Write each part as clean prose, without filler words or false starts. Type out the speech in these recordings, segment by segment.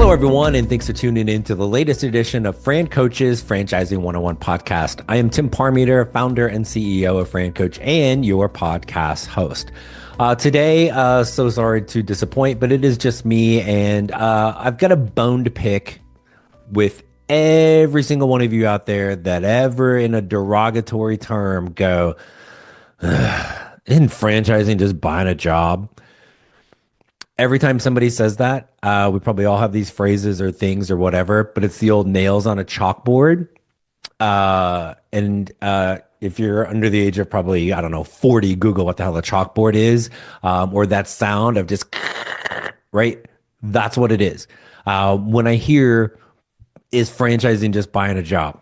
Hello, everyone, and thanks for tuning in to the latest edition of Fran Coach's Franchising 101 podcast. I am Tim Parmeter, founder and CEO of Fran Coach and your podcast host. Today, so sorry to disappoint, but it is just me, and I've got a bone to pick with every single one of you out there that ever in a derogatory term go, isn't franchising just buying a job? Every time somebody says that, we probably all have these phrases or things or whatever, but it's the old nails on a chalkboard. And if you're under the age of probably, I don't know, 40, Google what the hell a chalkboard is, or that sound of just, right? That's what it is. When I hear, is franchising just buying a job?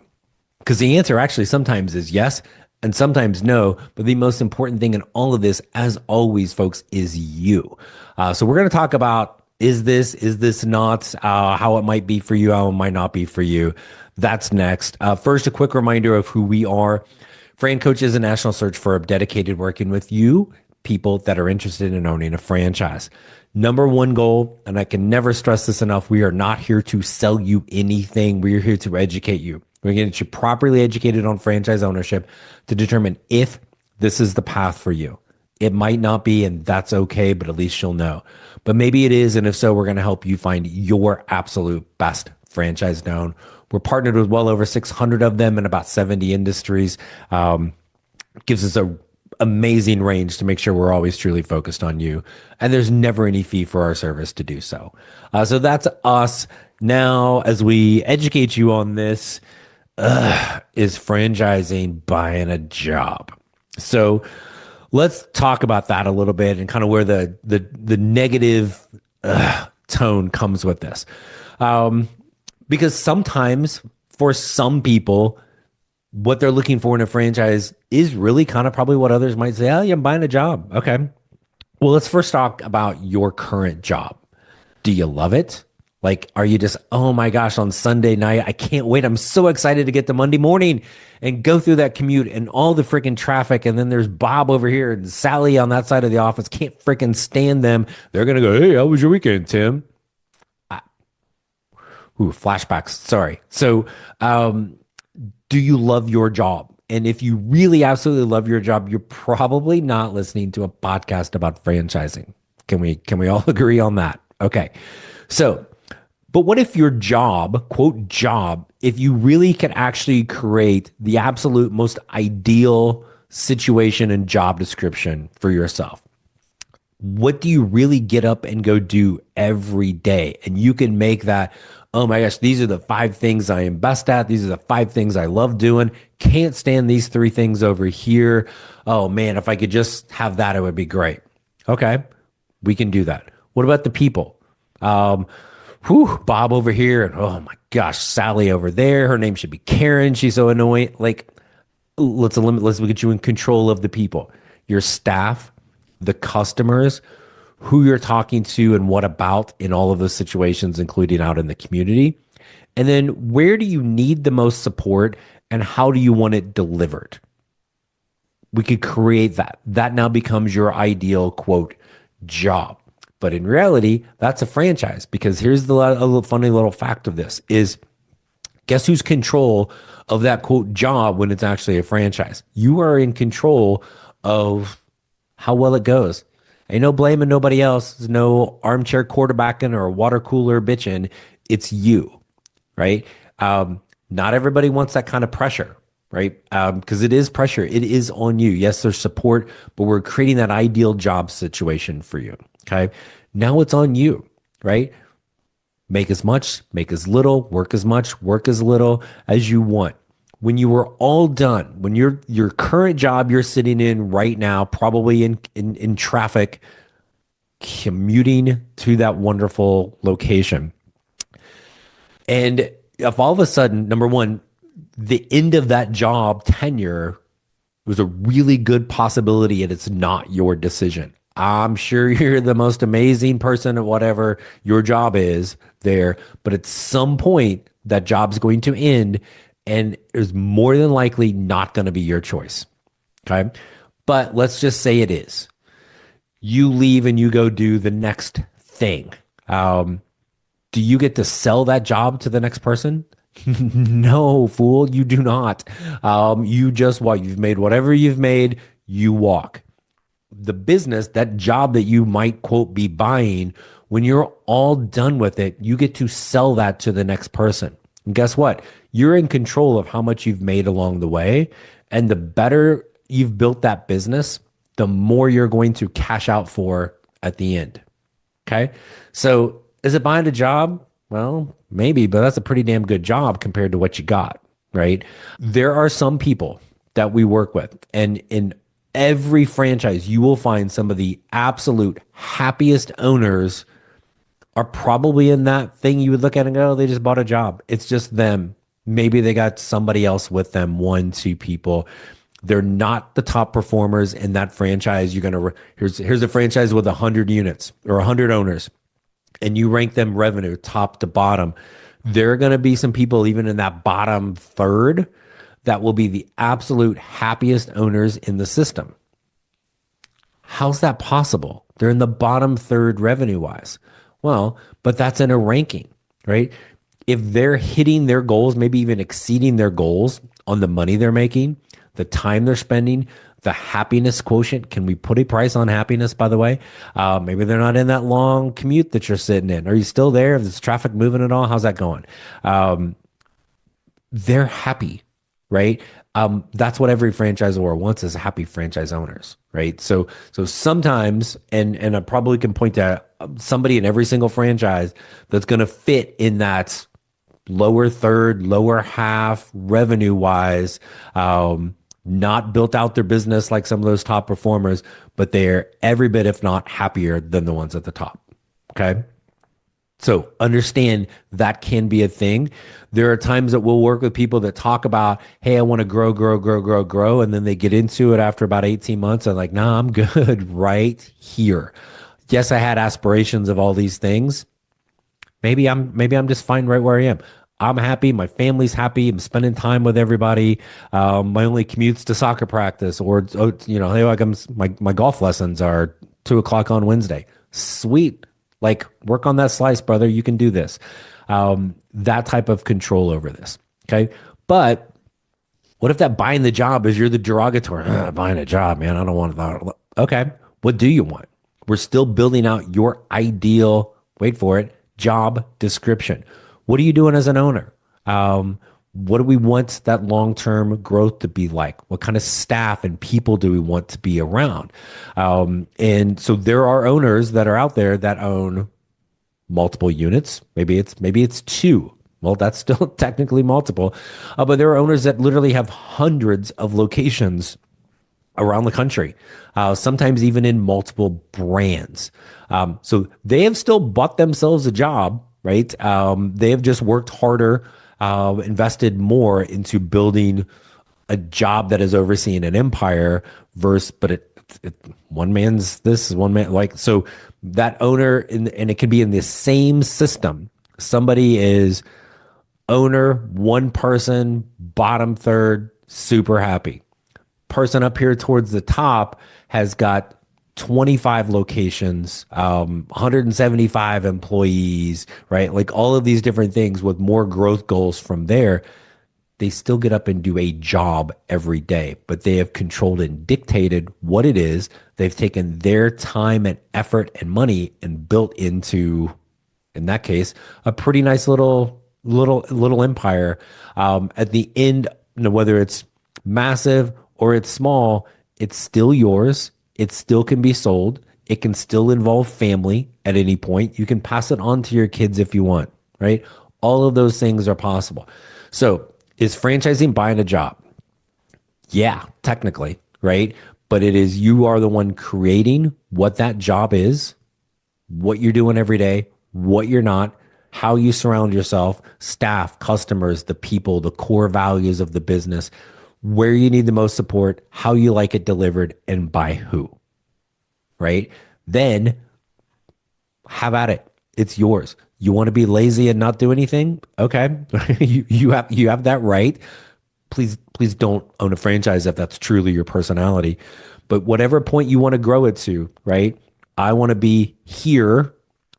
Because the answer actually sometimes is yes, and sometimes no. But the most important thing in all of this, as always, folks, is you. So we're going to talk about, is this not, how it might be for you, how it might not be for you. That's next. First, a quick reminder of who we are. Fran Coach is a national search firm dedicated working with you, people that are interested in owning a franchise. Number one goal, and I can never stress this enough, we are not here to sell you anything. We're here to educate you. We're going to get you properly educated on franchise ownership to determine if this is the path for you. It might not be, and that's okay, but at least you'll know. But maybe it is, and if so, we're going to help you find your absolute best franchise known. We're partnered with well over 600 of them in about 70 industries. Gives us a amazing range to make sure we're always truly focused on you. And there's never any fee for our service to do so. So that's us. Now, as we educate you on this, is franchising buying a job? So let's talk about that a little bit and kind of where the negative tone comes with this. Because sometimes for some people, what they're looking for in a franchise is really kind of probably what others might say, oh, yeah, I'm buying a job. Okay. Well, let's first talk about your current job. Do you love it? Like, are you just, oh my gosh, on Sunday night, I can't wait. I'm so excited to get to Monday morning and go through that commute and all the freaking traffic. And then there's Bob over here and Sally on that side of the office. Can't freaking stand them. They're going to go, hey, how was your weekend, Tim? Flashbacks. Sorry. So, do you love your job? And if you really absolutely love your job, you're probably not listening to a podcast about franchising. Can we all agree on that? Okay. So, but what if your job, quote job, if you really could actually create the absolute most ideal situation and job description for yourself? What do you really get up and go do every day? And you can make that, oh my gosh, these are the 5 things I am best at. These are the 5 things I love doing. Can't stand these 3 things over here. Oh man, if I could just have that, it would be great. Okay, we can do that. What about the people? Bob over here, and oh my gosh, Sally over there. Her name should be Karen. She's so annoying. Like, let's get you in control of the people, your staff, the customers, who you're talking to and what about in all of those situations, including out in the community. And then where do you need the most support and how do you want it delivered? We could create that. That now becomes your ideal, quote, job. But in reality, that's a franchise, because here's a little funny little fact of this is, guess who's control of that, quote, job when it's actually a franchise? You are in control of how well it goes. Ain't no blaming nobody else. There's no armchair quarterbacking or water cooler bitching. It's you, right? Not everybody wants that kind of pressure, right? Because it is pressure. It is on you. Yes, there's support, but we're creating that ideal job situation for you, okay? Now it's on you, right? Make as much, make as little, work as much, work as little as you want. When you were all done, when your current job you're sitting in right now, probably in traffic, commuting to that wonderful location. And if all of a sudden, number one, the end of that job tenure was a really good possibility and it's not your decision. I'm sure you're the most amazing person at whatever your job is there, but at some point that job's going to end and is more than likely not going to be your choice. Okay. But let's just say it is. You leave and you go do the next thing. Do you get to sell that job to the next person? No, fool, you do not. You just what you've made, whatever you've made, you walk. The business, that job that you might quote be buying, when you're all done with it, you get to sell that to the next person. And guess what? You're in control of how much you've made along the way. And the better you've built that business, the more you're going to cash out for at the end. Okay. So is it buying a job? Well, maybe, but that's a pretty damn good job compared to what you got, right? There are some people that we work with, and in every franchise, you will find some of the absolute happiest owners are probably in that thing you would look at and go, they just bought a job. It's just them. Maybe they got somebody else with them, one, two people. They're not the top performers in that franchise. You're gonna here's a franchise with 100 units or 100 owners, and you rank them revenue top to bottom. There are gonna be some people even in that bottom third that will be the absolute happiest owners in the system. How's that possible? They're in the bottom third revenue wise. Well, but that's in a ranking, right? If they're hitting their goals, maybe even exceeding their goals on the money they're making, the time they're spending, the happiness quotient. Can we put a price on happiness, by the way? Maybe they're not in that long commute that you're sitting in. Are you still there? Is traffic moving at all? How's that going? They're happy, right? That's what every franchisor wants is happy franchise owners, right? So sometimes, and I probably can point to somebody in every single franchise that's going to fit in that lower third, lower half revenue wise, not built out their business like some of those top performers, but they're every bit, if not happier than the ones at the top. Okay. So understand that can be a thing. There are times that we'll work with people that talk about, hey, I want to grow, grow, grow, grow, grow. And then they get into it after about 18 months and like, nah, I'm good right here. Yes, I had aspirations of all these things. Maybe I'm just fine right where I am. I'm happy. My family's happy. I'm spending time with everybody. My only commutes to soccer practice, or hey, like my golf lessons are 2 o'clock on Wednesday. Sweet, like work on that slice, brother. You can do this. That type of control over this. Okay, but what if that buying the job is you're the derogatory? Buying a job, man. I don't want that. Okay, what do you want? We're still building out your ideal. Wait for it. Job description. What are you doing as an owner? What do we want that long-term growth to be like? What kind of staff and people do we want to be around? And so there are owners that are out there that own multiple units. Maybe it's two. Well, that's still technically multiple. But there are owners that literally have hundreds of locations around the country, sometimes even in multiple brands. So they have still bought themselves a job, right? They have just worked harder, invested more into building a job that is overseeing an empire but one man's this, one man, like, so that owner, and it could be in the same system. Somebody is owner, one person, bottom third, super happy. Person up here towards the top has got 25 locations, 175 employees, right? Like all of these different things with more growth goals from there. They still get up and do a job every day, but they have controlled and dictated what it is. They've taken their time and effort and money and built into, in that case, a pretty nice little empire. At the end, whether it's massive or it's small, it's still yours. It still can be sold. It can still involve family at any point. You can pass it on to your kids if you want, right? All of those things are possible. So is franchising buying a job? Yeah, technically, right? But it is, you are the one creating what that job is, what you're doing every day, what you're not, how you surround yourself, staff, customers, the people, the core values of the business, where you need the most support, how you like it delivered, and by who, right? Then have at it. It's yours. You want to be lazy and not do anything? Okay. you have that right. Please don't own a franchise if that's truly your personality. But whatever point you want to grow it to, right? I want to be here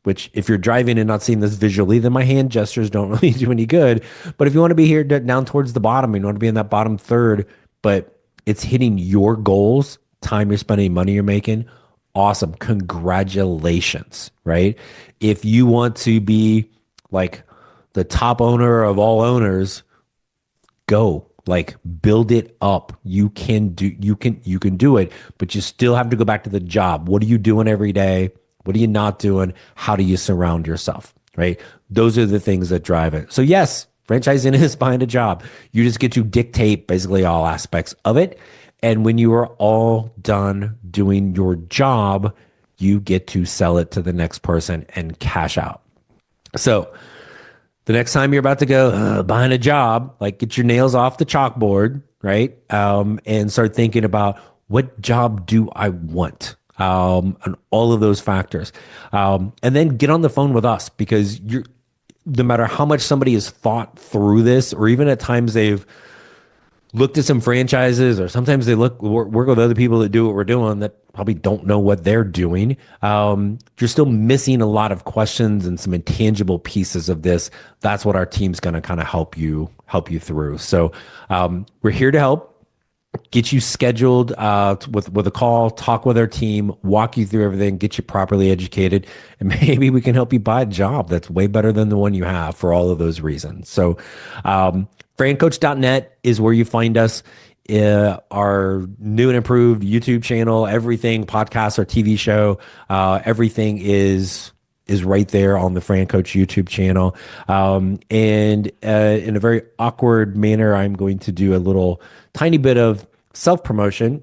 which if you're driving and not seeing this visually, then my hand gestures don't really do any good. But if you want to be here down towards the bottom, you want to be in that bottom third, but it's hitting your goals, time you're spending, money you're making, awesome. Congratulations, right? If you want to be like the top owner of all owners, go. Like build it up. You can do it, but you still have to go back to the job. What are you doing every day? What are you not doing? How do you surround yourself? Right? Those are the things that drive it. So yes, franchising is behind a job. You just get to dictate basically all aspects of it. And when you are all done doing your job, you get to sell it to the next person and cash out. So the next time you're about to go behind a job, like get your nails off the chalkboard, right? And start thinking about what job do I want? And all of those factors. And then get on the phone with us because no matter how much somebody has thought through this, or even at times they've looked at some franchises, or sometimes they work with other people that do what we're doing that probably don't know what they're doing. You're still missing a lot of questions and some intangible pieces of this. That's what our team's going to kind of help you through. So we're here to help. Get you scheduled with a call, talk with our team, walk you through everything, get you properly educated, and maybe we can help you buy a job that's way better than the one you have for all of those reasons. So francoach.net is where you find us. Our new and improved YouTube channel, everything, podcast or TV show, everything is right there on the Fran Coach YouTube channel. And in a very awkward manner, I'm going to do a little tiny bit of self-promotion.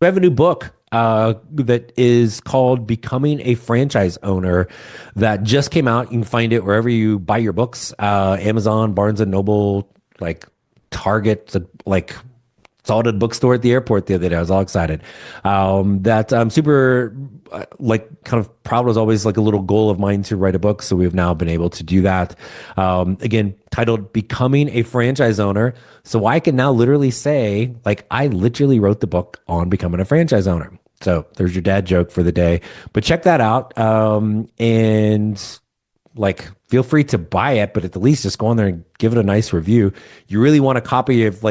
We have a new book that is called Becoming a Franchise Owner that just came out. You can find it wherever you buy your books, Amazon, Barnes & Noble, like Target, like saw it at a bookstore at the airport the other day. I was all excited. That I'm super kind of proud. Was always like a little goal of mine to write a book. So we've now been able to do that. Again, titled Becoming a Franchise Owner. So I can now literally say, like, I literally wrote the book on becoming a franchise owner. So there's your dad joke for the day. But check that out. And like, feel free to buy it, but at the least just go on there and give it a nice review. You really want a copy of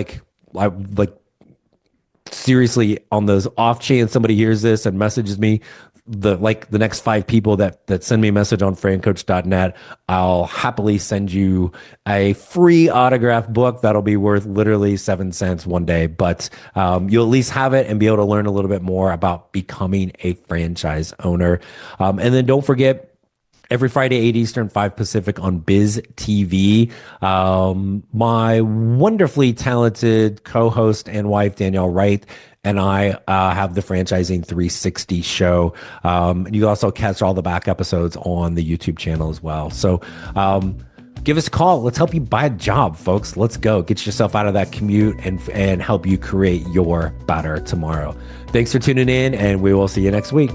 seriously, on those off chance somebody hears this and messages me, the next 5 people that send me a message on francoach.net, I'll happily send you a free autographed book that'll be worth literally 7 cents one day. But you'll at least have it and be able to learn a little bit more about becoming a franchise owner. And then don't forget, every Friday, 8 Eastern, 5 Pacific on Biz TV. My wonderfully talented co-host and wife, Danielle Wright, and I have the Franchising 360 show. And you can also catch all the back episodes on the YouTube channel as well. So give us a call. Let's help you buy a job, folks. Let's go. Get yourself out of that commute and help you create your better tomorrow. Thanks for tuning in, and we will see you next week.